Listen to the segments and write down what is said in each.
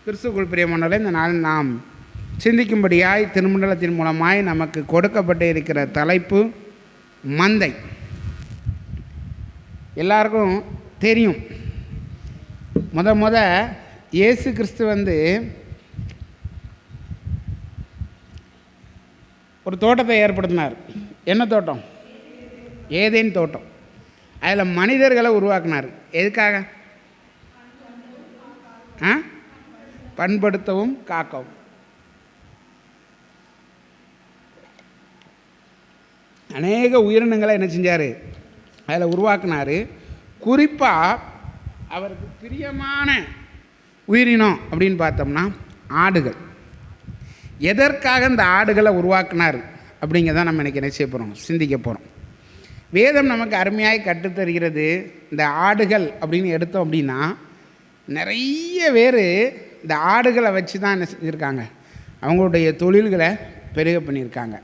கிறிஸ்துவுக்குள் பிரியமானவர்களே, இந்த நாள் நாம் சிந்திக்கும்படியாய் திருமண்டலத்தின் மூலமாய் நமக்கு கொடுக்கப்பட்டு இருக்கிற தலைப்பு மந்தை. எல்லாருக்கும் தெரியும், இயேசு கிறிஸ்து ஒரு தோட்டத்தை ஏற்படுத்தினார். என்ன தோட்டம்? ஏதேன் தோட்டம். அதில் மனிதர்களை உருவாக்கினார். எதுக்காக? பண்படுத்தவும் காக்கவும். அநேக உயிரினங்களை என்ன செஞ்சார்? அதில் உருவாக்கினார். குறிப்பாக அவருக்கு பிரியமான உயிரினம் அப்படின்னு பார்த்தோம்னா ஆடுகள். எதற்காக இந்த ஆடுகளை உருவாக்கினார் அப்படிங்கிறதான் நம்ம இன்றைக்கி என்ன செய்ய போகிறோம்? சிந்திக்க போகிறோம். வேதம் நமக்கு அருமையாய் கற்றுத்தருகிறது. இந்த ஆடுகள் அப்படின்னு எடுத்தோம் அப்படின்னா நிறைய பேர் இந்த ஆடுகளை வச்சு தான் என்ன செஞ்சுருக்காங்க? அவங்களுடைய தொழில்களை பெருக பண்ணியிருக்காங்க.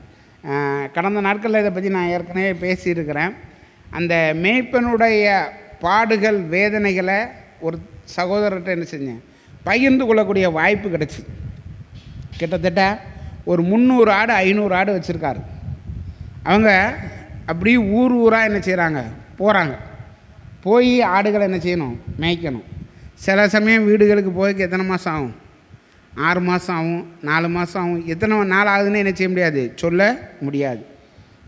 கடந்த நாட்களில் இதை பற்றி நான் ஏற்கனவே பேசியிருக்கிறேன். அந்த மேய்ப்பனுடைய பாடுகள் வேதனைகளை ஒரு சகோதரர்கிட்ட என்ன செஞ்சேன்? பகிர்ந்து கொள்ளக்கூடிய வாய்ப்பு கிடச்சி. கிட்டத்தட்ட ஒரு 300 ஆடு 500 ஆடு வச்சுருக்காரு. அவங்க அப்படி ஊராக என்ன செய்கிறாங்க? போகிறாங்க. போய் ஆடுகளை என்ன செய்யணும்? மேய்க்கணும். சில சமயம் வீடுகளுக்கு போய்க்கு எத்தனை மாதம் ஆகும்? 6 மாதம் ஆகும், 4 மாதம் ஆகும். எத்தனை நாள் ஆகுதுன்னு என்ன செய்ய முடியாது, சொல்ல முடியாது.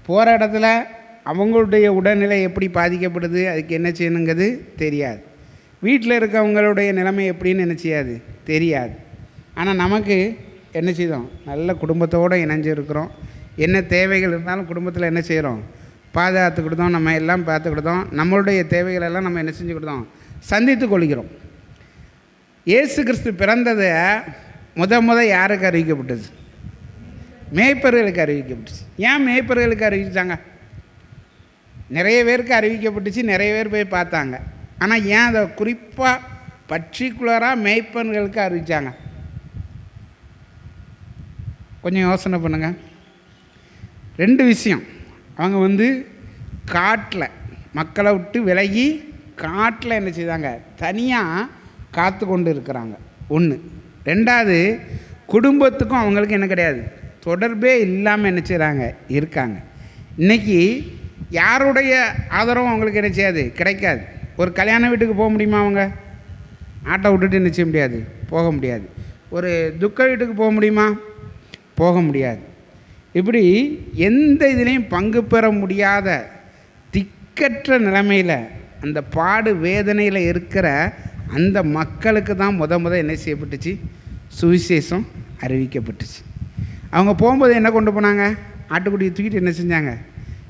போகிற இடத்துல அவங்களுடைய உடல்நிலை எப்படி பாதிக்கப்படுது, அதுக்கு என்ன செய்யணுங்கிறது தெரியாது. வீட்டில் இருக்கவங்களுடைய நிலைமை எப்படின்னு என்ன செய்யாது, தெரியாது. ஆனால் நமக்கு என்ன செய்தோம்? நல்ல குடும்பத்தோடு இணைஞ்சிருக்கிறோம். என்ன தேவைகள் இருந்தாலும் குடும்பத்தில் என்ன செய்கிறோம்? பாதுகாத்துக்கிட்டோம். நம்ம எல்லாம் பார்த்துக்கிட்டோம். நம்மளுடைய தேவைகளெல்லாம் நம்ம என்ன செஞ்சு கொடுத்தோம்? சந்தித்து கொள்கிறோம். இயேசு கிறிஸ்து பிறந்ததை யாருக்கு அறிவிக்கப்பட்டது? மேய்ப்பர்களுக்கு அறிவிக்கப்பட்டுச்சு. ஏன் மேய்ப்பர்களுக்கு அறிவிச்சாங்க? நிறைய பேருக்கு அறிவிக்கப்பட்டுச்சு, நிறைய பேர் போய் பார்த்தாங்க. ஆனால் ஏன் அதை குறிப்பாக பர்டிகுலராக மேய்ப்பர்களுக்கு அறிவித்தாங்க? கொஞ்சம் யோசனை பண்ணுங்கள். 2 விஷயம். அவங்க காட்டில் மக்களை விட்டு விலகி காட்டில் என்ன செய்தாங்க? தனியாக காத்து கொண்டு இருக்கிறாங்க. 1. 2வது, குடும்பத்துக்கும் அவங்களுக்கு என்ன கிடையாது, தொடர்பே இல்லாமல் என்ன செய்கிறாங்க? இருக்காங்க. இன்றைக்கி யாருடைய ஆதரவும் அவங்களுக்கு என்ன செய்யாது? கிடைக்காது. ஒரு கல்யாண வீட்டுக்கு போக முடியுமா? அவங்க ஆட்டை விட்டுட்டு என்ன செய்ய முடியாது? போக முடியாது. ஒரு துக்க வீட்டுக்கு போக முடியுமா? போக முடியாது. இப்படி எந்த இதுலேயும் பங்கு பெற முடியாத திக்கற்ற நிலைமையில் அந்த பாடு வேதனையில் இருக்கிற அந்த மக்களுக்கு தான் என்ன செய்யப்பட்டுச்சு? சுவிசேஷம் அறிவிக்கப்பட்டுச்சு. அவங்க போகும்போது என்ன கொண்டு போனாங்க? ஆட்டுக்குட்டியை தூக்கிட்டு என்ன செஞ்சாங்க?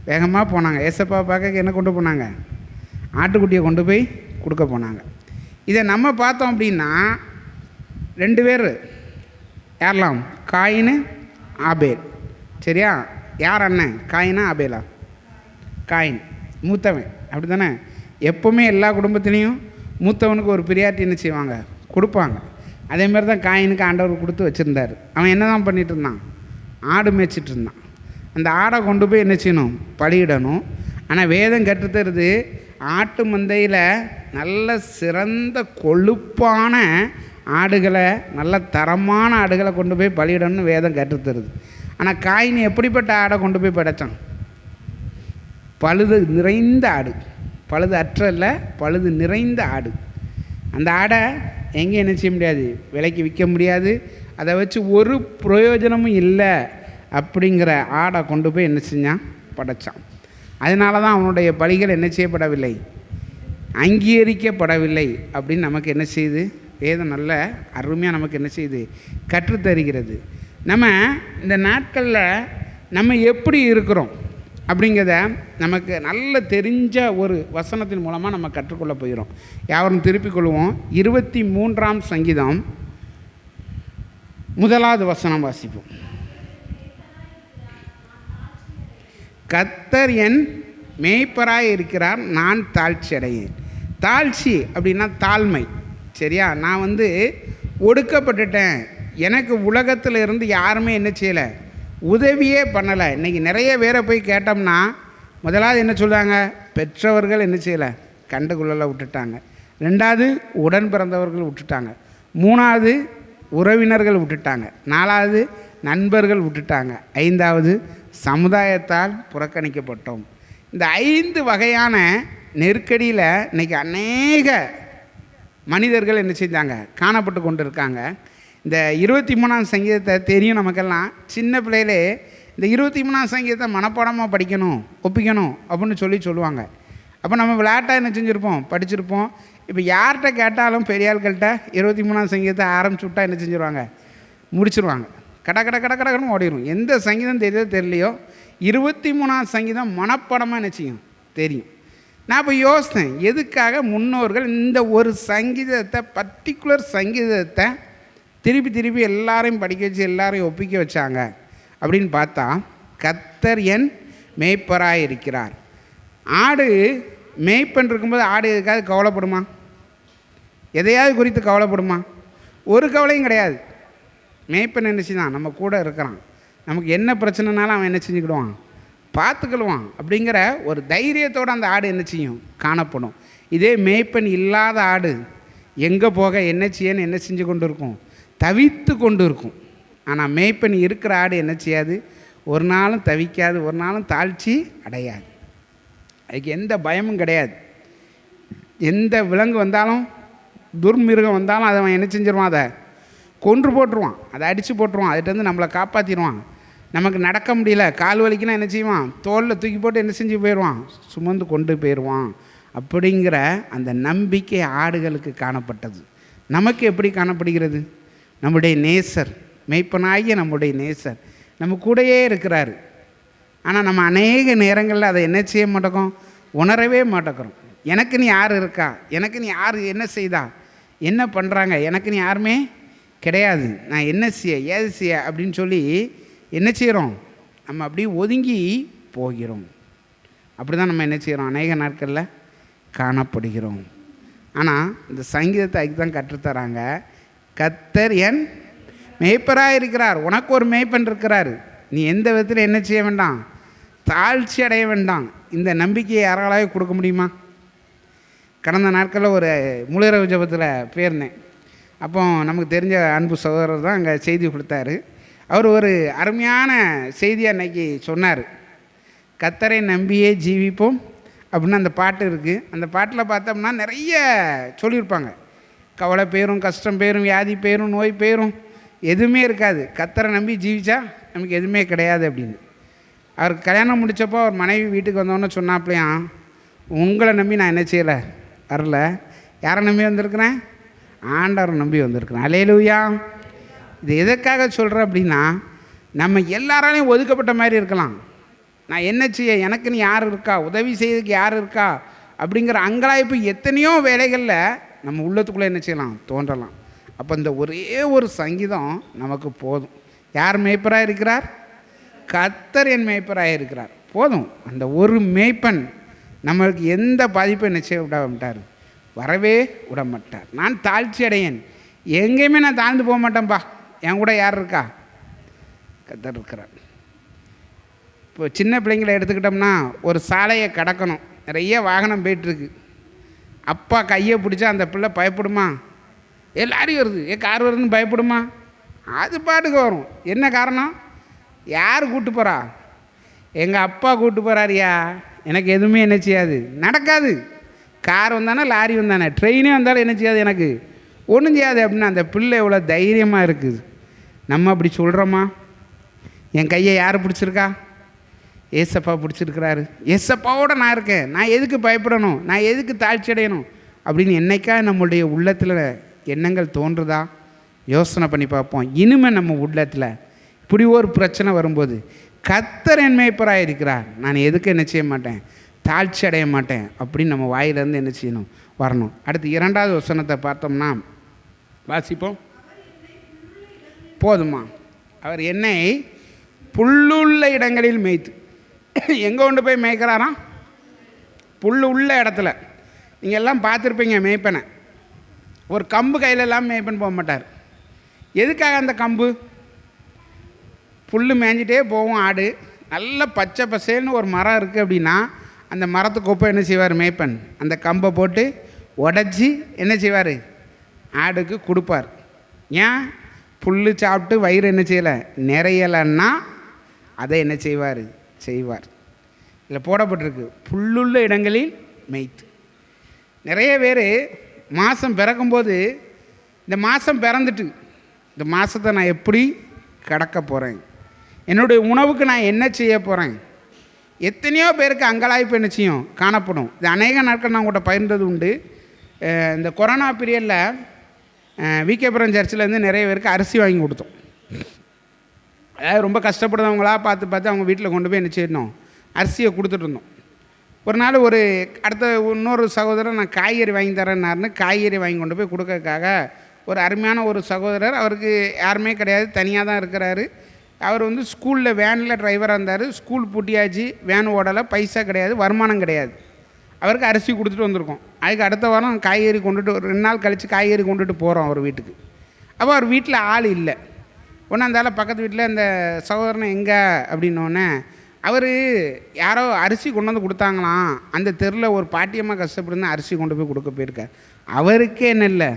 வேகமாக போனாங்க. ஏசப்பா பார்க்க என்ன கொண்டு போனாங்க? ஆட்டுக்குட்டியை கொண்டு போய் கொடுக்க போனாங்க. இதை நம்ம பார்த்தோம் அப்படின்னா 2 பேர். யாரெல்லாம்? காயினு, ஆபேல். சரியா? யார் அண்ணன்? காயினா ஆபேலா? காயின் மூத்தவன். அப்படி தானே? எப்போவுமே எல்லா குடும்பத்துலேயும் மூத்தவனுக்கு ஒரு பிரியாரிட்டி என்ன செய்வாங்க? கொடுப்பாங்க. அதேமாதிரி தான் காயினுக்கு ஆண்டவர் கொடுத்து வச்சுருந்தார். அவன் என்ன தான் பண்ணிகிட்டு இருந்தான்? ஆடு மேய்ச்சிட்டு இருந்தான். அந்த ஆடை கொண்டு போய் என்ன செய்யணும்? பலியிடணும். ஆனால் வேதம் கற்றுத்தருது, ஆட்டு மந்தையில் நல்ல சிறந்த கொழுப்பான ஆடுகளை, நல்ல தரமான ஆடுகளை கொண்டு போய் பலியிடணும்னு வேதம் கற்றுத்தருது. ஆனால் காயின் எப்படிப்பட்ட ஆடை கொண்டு போய் படைத்தான்? பழுது நிறைந்த ஆடு. பழுது அற்றல்ல, பழுது நிறைந்த ஆடு. அந்த ஆடை எங்கே என்ன செய்ய முடியாது? விலைக்கு விற்க முடியாது. அதை வச்சு ஒரு பிரயோஜனமும் இல்லை. அப்படிங்கிற ஆடை கொண்டு போய் என்ன செஞ்சான்? படைத்தான். அதனால தான் அவனுடைய பலிகள் என்ன செய்யப்படவில்லை? அங்கீகரிக்கப்படவில்லை அப்படின்னு நமக்கு என்ன செய்யுது? வேதம் நல்ல அருமையாக நமக்கு என்ன செய்யுது? கற்றுத்தருகிறது. நம்ம இந்த நாட்களில் நம்ம எப்படி இருக்கிறோம் அப்படிங்கிறத நமக்கு நல்ல தெரிஞ்ச ஒரு வசனத்தின் மூலமாக நம்ம கற்றுக்கொள்ள போகிறோம். யாரும் திருப்பிக் கொள்வோம். 23ஆம் சங்கீதம் 1வது வசனம் வாசிப்போம். கர்த்தர் என் மேய்ப்பராய் இருக்கிறார், நான் தாழ்ச்சி அடையேன். தாழ்ச்சி அப்படின்னா தாழ்மை. சரியா? நான் ஒடுக்கப்பட்டுட்டேன். எனக்கு உலகத்தில் இருந்து யாருமே என்ன செய்யலை? உதவியே பண்ணலை. இன்றைக்கி நிறைய பேரை போய் கேட்டோம்னா முதலாவது என்ன சொல்கிறாங்க? பெற்றவர்கள் என்ன செய்யலை? கண்டுகொள்ளலை, விட்டுட்டாங்க. 2வது உடன் பிறந்தவர்கள் விட்டுட்டாங்க. 3வது உறவினர்கள் விட்டுட்டாங்க, 4வது நண்பர்கள் விட்டுட்டாங்க, 5வது சமுதாயத்தால் புறக்கணிக்கப்பட்டோம். இந்த 5 வகையான நெருக்கடியில் இன்றைக்கி அநேக மனிதர்கள் என்ன செஞ்சாங்க, காணப்பட்டு கொண்டு இருக்காங்க. இந்த 23ஆம் சங்கீதத்தை தெரியும் நமக்கெல்லாம். சின்ன பிள்ளையிலே இந்த 23ஆம் சங்கீதத்தை மனப்பாடமாக படிக்கணும், ஒப்பிக்கணும் அப்படின்னு சொல்லுவாங்க. அப்போ நம்ம விளையாட்டாக என்ன செஞ்சுருப்போம், படிச்சிருப்போம். இப்போ யார்கிட்ட கேட்டாலும் பெரிய ஆட்கள்கிட்ட 23ஆம் சங்கீதத்தை ஆரம்பிச்சு விட்டா என்ன செஞ்சுருவாங்க, முடிச்சிருவாங்க. கடன்னு ஓடிடும். எந்த சங்கீதம் தெரியலையோ 23ஆம் சங்கீதம் மனப்பாடமாக என்ன செய்யும், தெரியும். நான் இப்போ யோசித்தேன், எதுக்காக முன்னோர்கள் இந்த ஒரு சங்கீதத்தை, பர்டிகுலர் சங்கீதத்தை திருப்பி எல்லாரையும் படிக்க வச்சு எல்லாரையும் ஒப்பிக்க வச்சாங்க அப்படின்னு பார்த்தா, கர்த்தர் என் மேய்ப்பராய் இருக்கிறார். ஆடு மேய்ப்பன் இருக்கும்போது ஆடு எதுக்காவது கவலைப்படுமா, எதையாவது குறித்து கவலைப்படுமா? ஒரு கவலையும் கிடையாது. மேய்ப்பன் என்ன செய்தான், நம்ம கூட இருக்கிறான், நமக்கு என்ன பிரச்சனைனாலும் அவன் என்ன செஞ்சுக்கிடுவான், பார்த்துக்கிடுவான் அப்படிங்கிற ஒரு தைரியத்தோடு அந்த ஆடு என்ன செய்யும், காணப்படும். இதே மேய்ப்பன் இல்லாத ஆடு எங்கே போக என்ன செய்யன்னு என்ன செஞ்சு கொண்டு இருக்கும், தவித்து கொண்டு இருக்கும். ஆனால் மேய்ப்பன் இருக்கிற ஆடு என்ன செய்யாது, ஒரு நாளும் தவிக்காது, ஒரு நாளும் தாழ்ச்சி அடையாது. அதுக்கு எந்த பயமும் கிடையாது. எந்த விலங்கு வந்தாலும், துர்மிருகம் வந்தாலும் அதை அவன் என்ன செஞ்சிருவான், அதை கொன்று போட்டுருவான், அதை அடித்து போட்டுருவான், அதுகிட்டருந்து நம்மளை காப்பாற்றிடுவான். நமக்கு நடக்க முடியல, கால் வலிக்குன்னா என்ன செய்வான், தோளில் தூக்கி போட்டு என்ன செஞ்சு போயிடுவான், சுமந்து கொண்டு போயிடுவான். அப்படிங்கிற அந்த நம்பிக்கை ஆடுகளுக்கு காணப்பட்டது. நமக்கு எப்படி காணப்படுகிறது? நம்முடைய நேசர், மேய்ப்பனாகிய நம்முடைய நேசர் நம்ம கூடயே இருக்கிறாரு. ஆனால் நம்ம அநேக நேரங்களில் அதை என்ன செய்ய மாட்டோம், உணரவே மாட்டேங்கிறோம். எனக்கு நீ யார் இருக்கா, எனக்கு நீ யார் என்ன செய்தா, என்ன பண்ணுறாங்க, எனக்கு நீ யாருமே கிடையாது, நான் என்ன செய்ய ஏது செய்ய அப்படின்னு சொல்லி என்ன செய்கிறோம், நம்ம அப்படியே ஒதுங்கி போகிறோம். அப்படி தான் நம்ம என்ன செய்கிறோம், அநேக நாட்களில் காணப்படுகிறோம். ஆனால் இந்த சங்கீதத்தை அதுக்கு தான் கற்றுத்தராங்க. கர்த்தர் என் மேய்ப்பராக இருக்கிறார். உனக்கு ஒரு மேய்ப்பன் இருக்கிறார். நீ எந்த விதத்தில் என்ன செய்ய வேண்டாம், தாழ்ச்சி அடைய வேண்டாம். இந்த நம்பிக்கையை யாராலாவது கொடுக்க முடியுமா? கடந்த நாட்களில் ஒரு முழுரவு ஜபத்தில் போயிருந்தேன். அப்போ நமக்கு தெரிஞ்ச அன்பு சகோதரர் தான் அங்கே செய்தி கொடுத்தாரு. அவர் ஒரு அருமையான செய்தியை அன்னைக்கு சொன்னார். கர்த்தரை நம்பியே ஜீவிப்போம் அப்படின்னு அந்த பாட்டு இருக்குது. அந்த பாட்டில் பார்த்தோம்னா நிறைய சொல்லியிருப்பாங்க. கவலை பேரும், கஷ்டம் பேரும், வியாதி பேரும், நோய் பேரும் எதுவுமே இருக்காது. கர்த்தரை நம்பி ஜீவிச்சா நமக்கு எதுவுமே கிடையாது அப்படின்னு. அவருக்கு கல்யாணம் முடித்தப்போ அவர் மனைவி வீட்டுக்கு வந்தோன்னு சொன்னாப்லையாம், உங்களை நம்பி நான் என்ன செய்யலை, வரல, யாரை நம்பி வந்திருக்கிறேன், ஆண்டவரை நம்பி வந்திருக்கிறேன். அல்லேலூயா. இது எதற்காக சொல்கிறேன் அப்படின்னா, நம்ம எல்லாராலையும் ஒதுக்கப்பட்ட மாதிரி இருக்கலாம். நான் என்ன செய்ய, எனக்குன்னு யார் இருக்கா, உதவி செய்யறதுக்கு யார் இருக்கா அப்படிங்கிற அங்கலாய்ப்பு எத்தனையோ வேலைகளில் நம்ம உள்ளத்துக்குள்ளே என்ன செய்யலாம், தோன்றலாம். அப்போ இந்த ஒரே ஒரு சங்கீதம் நமக்கு போதும். யார் மேய்ப்பராக இருக்கிறார்? கர்த்தர் என் மேய்ப்பராக இருக்கிறார். போதும். அந்த ஒரு மேய்ப்பன் நம்மளுக்கு எந்த பாதிப்பும் என்ன செய்ய விட மாட்டார், வரவே விட மாட்டார். நான் தாழ்ச்சி அடையேன், எங்கேயுமே நான் தாழ்ந்து போக மாட்டேன்ப்பா. என் கூட யார் இருக்கா? கர்த்தர் இருக்கிறார். இப்போ சின்ன பிள்ளைங்களை எடுத்துக்கிட்டோம்னா, ஒரு சாலையை கடக்கணும், நிறைய வாகனம் போயிட்டுருக்கு. அப்பா கையை பிடிச்சா அந்த பிள்ளை பயப்படுமா? எல்லாரையும் வருது, கார் வருதுன்னு பயப்படுமா? அது பாட்டுக்கு வரும். என்ன காரணம்? யார் கூப்பிட்டு போகிறா? எங்கள் அப்பா கூப்பிட்டு போகிறாரியா, எனக்கு எதுவுமே என்ன செய்யாது, நடக்காது. கார் வந்தானே, லாரி வந்தானே, ட்ரெயினே வந்தாலும் என்ன செய்யாது, எனக்கு ஒன்றும் செய்யாது அப்படின்னு அந்த பிள்ளை எவ்வளோ தைரியமாக இருக்குது. நம்ம அப்படி சொல்கிறோமா? என் கையை யார் பிடிச்சிருக்கா? ஏசப்பா பிடிச்சிருக்கிறாரு. ஏசப்பாவோடு நான் இருக்கேன், நான் எதுக்கு பயப்படணும், நான் எதுக்கு தாழ்ச்சி அடையணும் அப்படின்னு என்னைக்கா நம்மளுடைய உள்ளத்தில் எண்ணங்கள் தோன்றுதா? யோசனை பண்ணி பார்ப்போம். இனிமேல் நம்ம உள்ளத்தில் இப்படி ஒரு பிரச்சனை வரும்போது, கர்த்தர் என் மேய்ப்பராக இருக்கிறார், நான் எதுக்கு என்ன செய்ய மாட்டேன், தாழ்ச்சி அடைய மாட்டேன் அப்படின்னு நம்ம வாயிலேருந்து என்ன செய்யணும், வரணும். அடுத்து 2வது வசனத்தை பார்த்தோம்னா, வாசிப்போம். போதுமா? அவர் என்னை புல்லுள்ள இடங்களில் மேய்த்து, எங்கே கொண்டு போய் மேய்க்கிறாராம்? புல் உள்ள இடத்துல. நீங்கள் எல்லாம் பார்த்துருப்பீங்க மேய்ப்பனை. ஒரு கம்பு கையில் எல்லாம் மேய்ப்பன் போக மாட்டார். எதுக்காக அந்த கம்பு? புல் மேய்ஞ்சிட்டே போவோம் ஆடு. நல்ல பச்சை பசேல்னு ஒரு மரம் இருக்குது அப்படின்னா, அந்த மரத்துக்கு ஒப்ப என்ன செய்வார் மேய்ப்பன்? அந்த கம்பை போட்டு உடச்சி என்ன செய்வார்? ஆடுக்கு கொடுப்பார். ஏன்? புல் சாப்பிட்டு வயிறு என்ன செய்யலை, நிறையலைன்னா அதை என்ன செய்வார். இதில் போடப்பட்டிருக்கு, புல்லுள்ள இடங்களில் மேய்த்து. நிறைய பேர் மாதம் பிறக்கும்போது இந்த மாதம் பிறந்துட்டு இந்த மாதத்தை நான் எப்படி கடக்க போகிறேன், என்னுடைய உணவுக்கு நான் என்ன செய்ய போகிறேன், எத்தனையோ பேருக்கு அங்கலாய்ப்பு என்ன செய்யும் காணப்படும். இது அநேக நாட்கள் நான் உங்கள்கிட்ட பகிர்ந்தது உண்டு. இந்த கொரோனா பீரியடில் விகேபுரம் சர்ச்சிலேருந்து நிறைய பேருக்கு அரிசி வாங்கி கொடுத்தோம். அதாவது ரொம்ப கஷ்டப்படுறவங்களாக பார்த்து அவங்க வீட்டில் கொண்டு போய் என்ன செய்யணும், அரிசியை கொடுத்துட்டு இருந்தோம். ஒரு நாள் இன்னொரு சகோதரர் நான் காய்கறி வாங்கி தரேன்னாருன்னு காய்கறி வாங்கி கொண்டு போய் கொடுக்கறதுக்காக ஒரு அருமையான ஒரு சகோதரர், அவருக்கு யாருமே கிடையாது, தனியாக தான் இருக்கிறாரு. அவர் ஸ்கூலில் வேனில் டிரைவராக இருந்தார். ஸ்கூல் பூட்டியாச்சு, வேன் ஓடலை, பைசா கிடையாது, வருமானம் கிடையாது. அவருக்கு அரிசி கொடுத்துட்டு வந்திருக்கோம். அதுக்கு அடுத்த வாரம் காய்கறி கொண்டுட்டு ஒரு 2 நாள் கழித்து காய்கறி கொண்டுட்டு போகிறோம் அவர் வீட்டுக்கு. அப்போ அவர் வீட்டில் ஆள் இல்லை. ஒன்று அந்த பக்கத்து வீட்டில் இந்த சகோதரனை எங்கே அப்படின்னோடனே, அவர் யாரோ அரிசி கொண்டு வந்து கொடுத்தாங்களாம், அந்த தெருவில் ஒரு பாட்டியமாக கஷ்டப்படுந்து அரிசி கொண்டு போய் கொடுக்க போயிருக்கார். அவருக்கே என்ன இல்லை,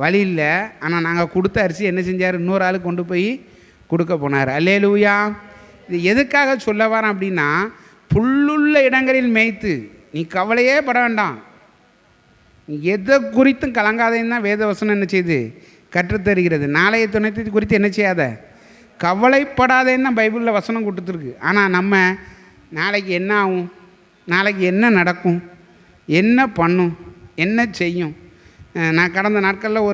வழி இல்லை. ஆனால் நாங்கள் கொடுத்த அரிசி என்ன செஞ்சார், இன்னொரு ஆளுக்கு கொண்டு போய் கொடுக்க போனார். அல்லேலூயா. இது எதுக்காக சொல்ல வரேன் அப்படின்னா, புல்லுள்ள இடங்களில் மேய்த்து, நீ கவலையே பட வேண்டாம், நீ எதை குறித்தும் கலங்காதேன்னு தான் வேதவசனம் என்ன செய்யுது, கற்றுத்தருகிறது. நாளைய துணைத்தை குறித்து என்ன செய்யாத, கவலைப்படாதேன்னு தான் பைபிளில் வசனம் கொடுத்துருக்கு. ஆனால் நம்ம நாளைக்கு என்ன ஆகும், நாளைக்கு என்ன நடக்கும், என்ன பண்ணும், என்ன செய்யும். நான் கடந்த நாட்களில்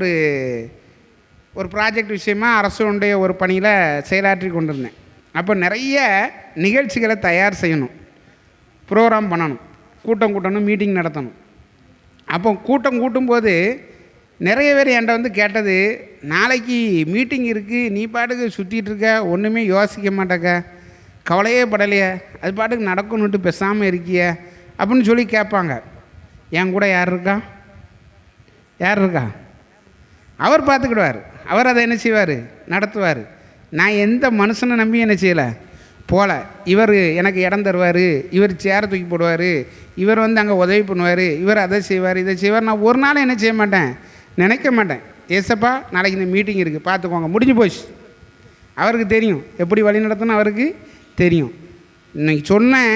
ஒரு ப்ராஜெக்ட் விஷயமாக அரசுடைய ஒரு பணியில் செயலாற்றி கொண்டிருந்தேன். அப்போ நிறைய நிகழ்ச்சிகளை தயார் செய்யணும், ப்ரோக்ராம் பண்ணணும், கூட்டம் கூட்டணும், மீட்டிங் நடத்தணும். அப்போ கூட்டம் கூட்டும்போது நிறைய பேர் என்கிட்ட கேட்டது, நாளைக்கு மீட்டிங் இருக்குது, நீ பாட்டுக்கு சுற்றிட்டு இருக்க, ஒன்றுமே யோசிக்க மாட்டேக்க, கவலையே படலையே, அது பாட்டுக்கு நடக்கணுன்ட்டு பேசாமல் இருக்கிய அப்படின்னு சொல்லி கேட்பாங்க. என் கூட யார் இருக்கா, அவர் பார்த்துக்கிடுவார், அவர் அதை என்ன செய்வார், நடத்துவார். நான் எந்த மனுஷனை நம்பி என்ன செய்யலை போல. இவர் எனக்கு இடம் தருவார், இவர் சேரை தூக்கி போடுவார், இவர் அங்கே உதவி பண்ணுவார், இவர் அதை செய்வார், இதை செய்வார். நான் ஒரு நாள் என்ன செய்ய மாட்டேன், நினைக்க மாட்டேன். ஏசப்பா நாளைக்கு இந்த மீட்டிங் இருக்குது, பார்த்துக்கோங்க, முடிஞ்சு போச்சு. அவருக்கு தெரியும் எப்படி வழி நடத்தணும், அவருக்கு தெரியும். இன்னைக்கு சொன்னேன்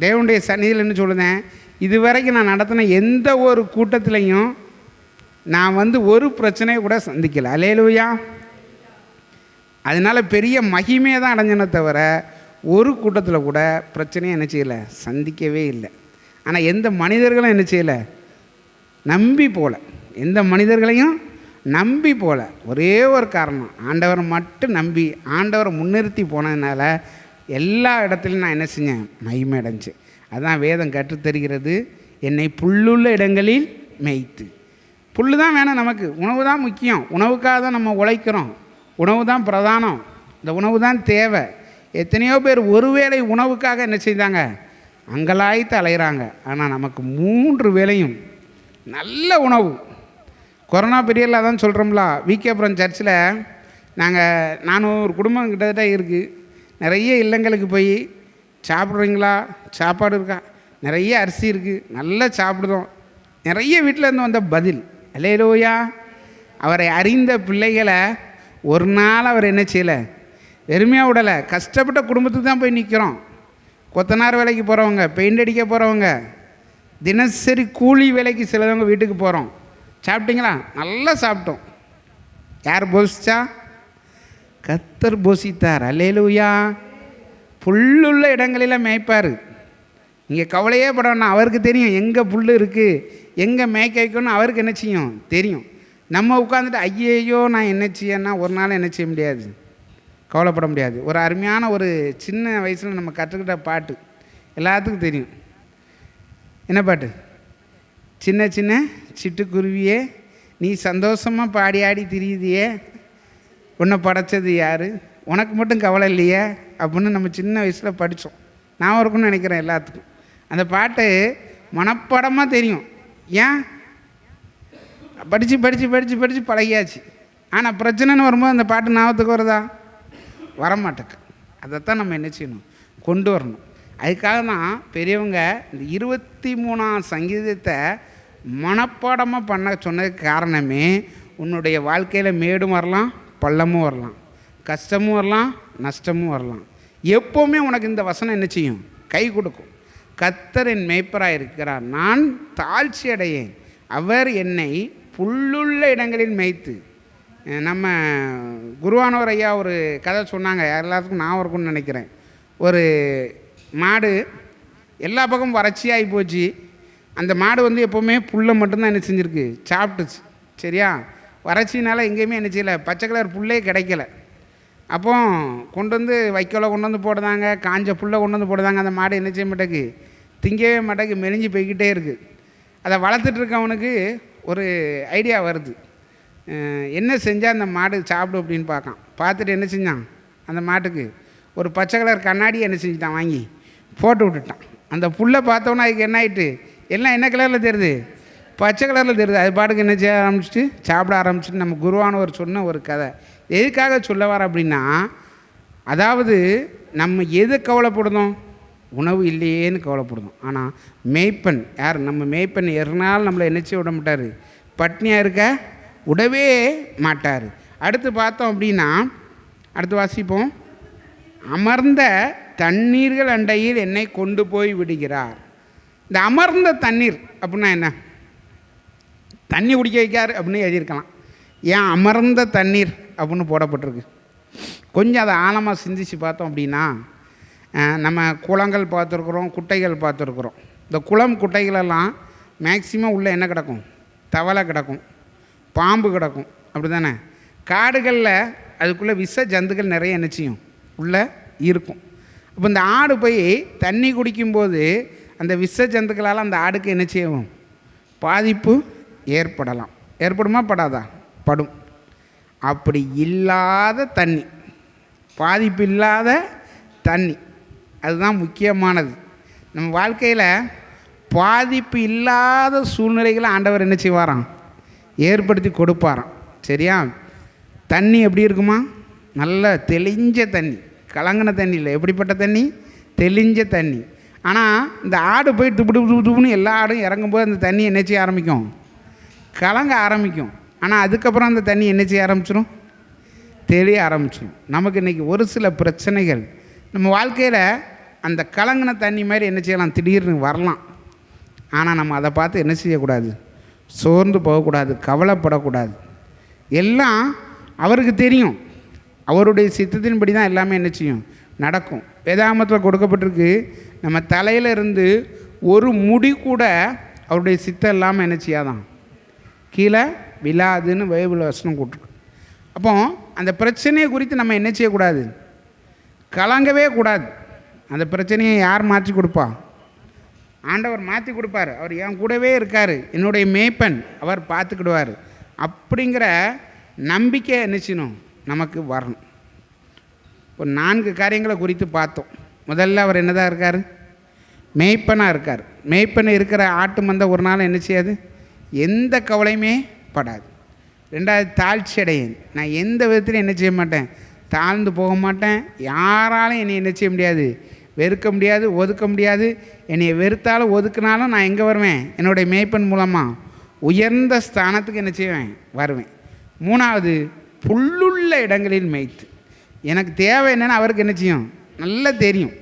தேவனுடைய சந்நிதியில் என்ன சொல்லுதேன், இது வரைக்கும் நான் நடத்தின எந்த ஒரு கூட்டத்திலையும் நான் ஒரு பிரச்சனையை கூட சந்திக்கலை. அல்லேலூயா. அதனால் பெரிய மகிமையை தான் அடைஞ்சனே தவிர ஒரு கூட்டத்தில் கூட பிரச்சனையை என்ன செய்யலை, சந்திக்கவே இல்லை. ஆனால் எந்த மனிதர்களும் என்ன செய்யலை, நம்பி போகல, எந்த மனிதர்களையும் நம்பி போகல. ஒரே ஒரு காரணம், ஆண்டவரை மட்டும் நம்பி ஆண்டவரை முன்னிறுத்தி போனதுனால எல்லா இடத்துலையும் நான் என்ன செஞ்சேன், மகிமை அடைஞ்சேன். அதுதான் வேதம் கற்றுத்தருகிறது, என்னை புல்லுள்ள இடங்களில் மேய்த்து. புல் தான் வேணும் நமக்கு, உணவு தான் முக்கியம், உணவுக்காக தான் நம்ம உழைக்கிறோம், உணவு தான் பிரதானம், இந்த உணவு தான் தேவை. எத்தனையோ பேர் ஒருவேளை உணவுக்காக என்ன செய்தாங்க, அங்கலாய்த்து அலைகிறாங்க. ஆனால் நமக்கு 3 வேளையும் நல்ல உணவு. கொரோனா பீரியடில் தான் சொல்கிறோம்ல, விகேபுரம் சர்ச்சில் நாங்கள் 400 குடும்பம் கிட்டத்தட்ட இருக்குது. நிறைய இல்லங்களுக்கு போய் சாப்பிட்றீங்களா, சாப்பாடு இருக்கா, நிறைய அரிசி இருக்குது, நல்லா சாப்பிடுதோம். நிறைய வீட்டில் இருந்து வந்த பதில், அல்லேலூயா. அவரை அறிந்த பிள்ளைகளை ஒரு நாள் அவர் என்ன செய்யலை, வெறுமையாக விடலை. கஷ்டப்பட்ட குடும்பத்துக்கு தான் போய் நிற்கிறோம். கொத்தனார் வேலைக்கு போகிறவங்க, பெயிண்ட் அடிக்க போகிறவங்க, தினசரி கூலி வேலைக்கு சிலவங்க வீட்டுக்கு போகிறோம். சாப்பிட்டீங்களா, நல்லா சாப்பிட்டோம். யார் போசிச்சா, கர்த்தர் போசித்தார். அல்லேலூயா. புல்லுள்ள இடங்களில் மேய்ப்பார். நீங்கள் கவலையே பட வேண்டாம், அவருக்கு தெரியும் எங்கே புல் இருக்குது, எங்கே மேய்க்க வைக்கணும்னு அவருக்கு என்ன செய்யும் தெரியும். நம்ம உட்காந்துட்டு ஐயையோ நான் என்ன செய்யன்னா ஒரு நாள் என்ன செய்ய முடியாது, கவலைப்பட முடியாது. ஒரு அருமையான ஒரு சின்ன வயசில் நம்ம கற்றுக்கிட்ட பாட்டு எல்லாத்துக்கும் தெரியும். என்ன பாட்டு? சின்ன சின்ன சிட்டுக்குருவியே நீ சந்தோஷமாக பாடி ஆடி திரியுதியே, உன்னை படைச்சது யார், உனக்கு மட்டும் கவலை இல்லையே அப்படின்னு நம்ம சின்ன வயசில் படித்தோம். நான் இருக்குன்னு நினைக்கிறேன் எல்லாத்துக்கும். அந்த பாட்டு மனப்பாடமாக தெரியும். ஏன்? படித்து படித்து படித்து படித்து பழகியாச்சு. ஆனால் பிரச்சனைன்னு வரும்போது அந்த பாட்டு ஞாபகத்துக்கு வருதா? வரமாட்டேக்கு. அதைத்தான் நம்ம என்ன செய்யணும், கொண்டு வரணும். அதுக்காக தான் பெரியவங்க இந்த 23ஆம் சங்கீதத்தை மனப்பாடமாக பண்ண சொன்னதுக்கு காரணமே, உன்னுடைய வாழ்க்கையில் மேடும் வரலாம் பள்ளமும் வரலாம், கஷ்டமும் வரலாம், நஷ்டமும் வரலாம். எப்போவுமே உனக்கு இந்த வசனம் என்ன செய்யும்? கை கொடுக்கும். கர்த்தர் என் மேய்ப்பராக இருக்கிறார், நான் தாழ்ச்சி அடையேன், அவர் என்னை புல்லுள்ள இடங்களில் மேய்த்து. நம்ம குருவானவர் ஐயா ஒரு கதை சொன்னாங்க, எல்லாத்துக்கும் நான் இருக்கும்னு நினைக்கிறேன். ஒரு மாடு எல்லா பக்கமும் வறட்சியாகி போச்சு. அந்த மாடு எப்போவுமே புல்லை மட்டும்தான் என்ன செஞ்சுருக்கு, சாப்பிட்டுச்சு. சரியா? வறட்சினால் எங்கேயுமே என்ன செய்யலை, பச்சை கலர் புல்லே கிடைக்கல. அப்போ கொண்டு வைக்கோலை கொண்டு போடுதாங்க, காஞ்ச புல்லை கொண்டு போடுதாங்க. அந்த மாடு என்ன செய்ய மாட்டேக்கு, திங்கவே மாட்டேக்கு, மெலிஞ்சு போய்கிட்டே இருக்குது. அதை வளர்த்துட்ருக்கவனுக்கு ஒரு ஐடியா வருது, என்ன செஞ்சால் அந்த மாடு சாப்பிடும் அப்படின்னு பார்த்துட்டு என்ன செஞ்சான், அந்த மாட்டுக்கு ஒரு பச்சை கலர் கண்ணாடி என்ன செஞ்சுட்டான், வாங்கி போட்டு விட்டுட்டான். அந்த புல்லை பார்த்தோன்னா அதுக்கு என்ன ஆகிட்டு, எல்லாம் என்ன கலரில் தெரியுது, பச்சை கலரில் தெரியுது. அது பாட்டுக்கு என்ன செய்ய ஆரம்பிச்சிட்டு சாப்பிட ஆரம்பிச்சுட்டு. நம்ம குருவானவர் சொன்ன ஒரு கதை எதுக்காக சொல்ல வர அப்படின்னா, அதாவது நம்ம எது கவலைப்படுதோம், உணவு இல்லையேன்னு கவலைப்படுதோம். ஆனால் மேய்ப்பன் யார், நம்ம மேய்ப்பன் எருநாள் நம்மளை என்ன செய்ய விட மாட்டார், பட்னியாக இருக்க விடவே மாட்டார். அடுத்து பார்த்தோம் அப்படின்னா, அடுத்து வாசிப்போம். அமர்ந்த தண்ணீர்கள் அண்டையில் என்னை கொண்டு போய் விடுகிறார். இந்த அமர்ந்த தண்ணீர் அப்படின்னா என்ன, தண்ணி குடிக்க வைக்கார் அப்படின்னு எழுதியிருக்கலாம். ஏன் அமர்ந்த தண்ணீர் அப்படின்னு போடப்பட்டிருக்கு? கொஞ்சம் அதை ஆழமாக சிந்திச்சு பார்த்தோம் அப்படின்னா, நம்ம குளங்கள் பார்த்துருக்குறோம், குட்டைகள் பார்த்துருக்குறோம். இந்த குளம் குட்டைகளெல்லாம் மேக்சிமம் உள்ளே என்ன கிடக்கும், தவளை கிடக்கும், பாம்பு கிடக்கும், அப்படி தானே? காடுகளில் அதுக்குள்ளே விஷ ஜந்துக்கள் நிறைய என்ன செய்யும், உள்ளே இருக்கும். அப்போ இந்த ஆடு போய் தண்ணி குடிக்கும்போது அந்த விஷ ஜந்துக்களால் அந்த ஆடுக்கு என்ன செய்யும், பாதிப்பு ஏற்படலாம். ஏற்படுமா படாதா? படும். அப்படி இல்லாத தண்ணி, பாதிப்பு இல்லாத தண்ணி, அதுதான் முக்கியமானது. நம்ம வாழ்க்கையில் பாதிப்பு இல்லாத சூழ்நிலைகளை ஆண்டவர் என்ன செய்வாராம், ஏற்படுத்தி கொடுப்பாராம். சரியா? தண்ணி எப்படி இருக்குமா, நல்ல தெளிஞ்ச தண்ணி, கலங்கின தண்ணி இல்லை. எப்படிப்பட்ட தண்ணி, தெளிஞ்ச தண்ணி. ஆனால் இந்த ஆடு போய் துப்பு துப்பு துப்புன்னு எல்லா ஆடும் இறங்கும்போது அந்த தண்ணி என்ன செய்ய ஆரம்பிக்கும், கலங்க ஆரம்பிக்கும். ஆனால் அதுக்கப்புறம் அந்த தண்ணி என்ன செய்ய ஆரம்பிச்சிடும், தெளிய ஆரம்பிச்சிடும். நமக்கு இன்றைக்கி ஒரு சில பிரச்சனைகள் நம்ம வாழ்க்கையில் அந்த கலங்கின தண்ணி மாதிரி என்ன செய்யலாம், திடீர்னு வரலாம். ஆனால் நம்ம அதை பார்த்து என்ன செய்யக்கூடாது, சோர்ந்து போகக்கூடாது, கவலைப்படக்கூடாது. எல்லாம் அவருக்கு தெரியும், அவருடைய சித்தத்தின்படி தான் எல்லாமே என்ன செய்யும், நடக்கும். வேதாகமத்தில் கொடுக்கப்பட்டிருக்கு, நம்ம தலையில் இருந்து ஒரு முடி கூட அவருடைய சித்தம் இல்லாமல் என்ன செய்யாதான், கீழே விழாதுன்னு பைபிள் வசனம் கூட்டிருக்கு. அப்போ அந்த பிரச்சனையை குறித்து நம்ம என்ன செய்யக்கூடாது, கலங்கவே கூடாது. அந்த பிரச்சனையை யார் மாற்றி கொடுப்பா, ஆண்டவர் மாற்றி கொடுப்பார். அவர் என் கூடவே இருக்கார், என்னுடைய மேய்ப்பன், அவர் பார்த்துக்கிடுவார் அப்படிங்கிற நம்பிக்கை என்ன செய்யணும், நமக்கு வரணும். இப்போ 4 காரியங்களை குறித்து பார்த்தோம். முதல்ல அவர் என்னதான் இருக்கார், மேய்ப்பனாக இருக்கார். மேய்ப்பன் இருக்கிற ஆட்டு மந்தை ஒரு நாள் என்ன செய்யாது, எந்த கவலையுமே படாது. 2வது தாழ்ச்சி அடையேன், நான் எந்த விதத்திலும் என்ன செய்ய மாட்டேன், தாழ்ந்து போக மாட்டேன். யாராலும் என்னை என்ன செய்ய முடியாது, வெறுக்க முடியாது, ஒதுக்க முடியாது. என்னை வெறுத்தாலும் ஒதுக்கினாலும் நான் எங்கே வருவேன், என்னுடைய மேய்ப்பன் மூலமாக உயர்ந்த ஸ்தானத்துக்கு என்ன செய்வேன், வருவேன். 3வது புல்லுள்ள இடங்களில் மேய்த்து. எனக்கு தேவை என்னென்னு அவருக்கு என்ன செய்யும், நல்லா தெரியும்.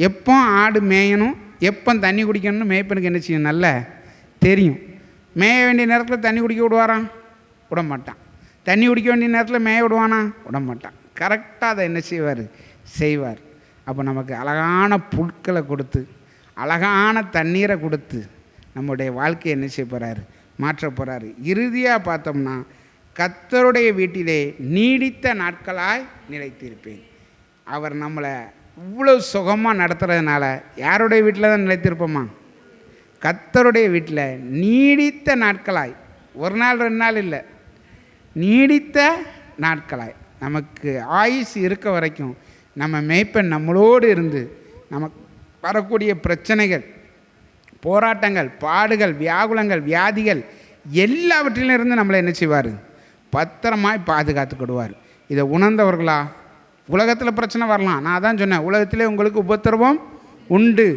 எப்போ ஆடு மேயணும், எப்போ தண்ணி குடிக்கணும்னு மேய்ப்பனுக்கு என்ன செய்யும், நல்லா தெரியும். மேய வேண்டிய நேரத்தில் தண்ணி குடிக்க விடுவாரான், விட மாட்டான். தண்ணி குடிக்க வேண்டிய நேரத்தில் மேய விடுவானா, விட மாட்டான். கரெக்டாக அதை என்ன செய்வார். அப்போ நமக்கு அழகான புட்களை கொடுத்து, அழகான தண்ணீரை கொடுத்து நம்முடைய வாழ்க்கையை என்ன செய்ய போகிறாரு, மாற்ற போகிறாரு. இறுதியாக பார்த்தோம்னா, கர்த்தருடைய வீட்டிலே நீடித்த நாட்களாய் நிலைத்திருப்பேன். அவர் நம்மளை இவ்வளோ சுகமாக நடத்துறதுனால யாருடைய வீட்டில் தான் நிலைத்திருப்போமா, கர்த்தருடைய வீட்டில் நீடித்த நாட்களாய், 1 நாள் 2 நாள் இல்லை, நீடித்த நாட்களாய் நமக்கு ஆயுசு இருக்க வரைக்கும் நம்ம மேய்ப்பன் நம்மளோடு இருந்து நமக்கு வரக்கூடிய பிரச்சனைகள், போராட்டங்கள், பாடுகள், வியாகுலங்கள், வியாதிகள் எல்லாவற்றிலும் இருந்து நம்மளை என்ன செய்வார், பத்திரமாய் பாதுகாத்துக்கிடுவார். இதை உணர்ந்தவர்களா, உலகத்தில் பிரச்சனை வரலாம், நான் தான் சொன்னேன், உலகத்திலே உங்களுக்கு உபத்திரவம் உண்டு,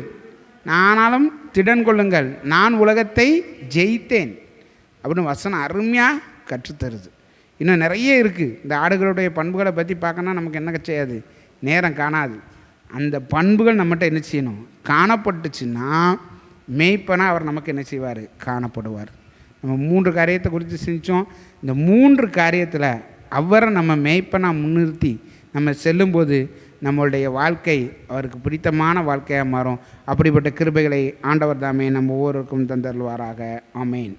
ஆனாலும் திடன் கொள்ளுங்கள், நான் உலகத்தை ஜெயித்தேன் அப்படின்னு வசனம் அருமையாக கற்றுத்தருது. இன்னும் நிறைய இருக்குது. இந்த ஆடுகளுடைய பண்புகளை பற்றி பார்க்கணுன்னா நமக்கு என்ன செய்யாது, நேரம் காணாது. அந்த பண்புகள் நம்மகிட்ட என்ன செய்யணும், காணப்பட்டுச்சுன்னா மேய்ப்பனாக அவர் நமக்கு என்ன செய்வார், காணப்படுவார். நம்ம 3 காரியத்தை குறித்து செஞ்சோம். இந்த 3 காரியத்தில் அவரை நம்ம மேய்ப்பனாக முன்னிறுத்தி நம்ம செல்லும்போது நம்மளுடைய வாழ்க்கை அவருக்கு பிடித்தமான வாழ்க்கையாக மாறும். அப்படிப்பட்ட கிருபைகளை ஆண்டவர் தாமே நம்ம ஒவ்வொருவருக்கும் தந்தருள்வாராக. ஆமேன்.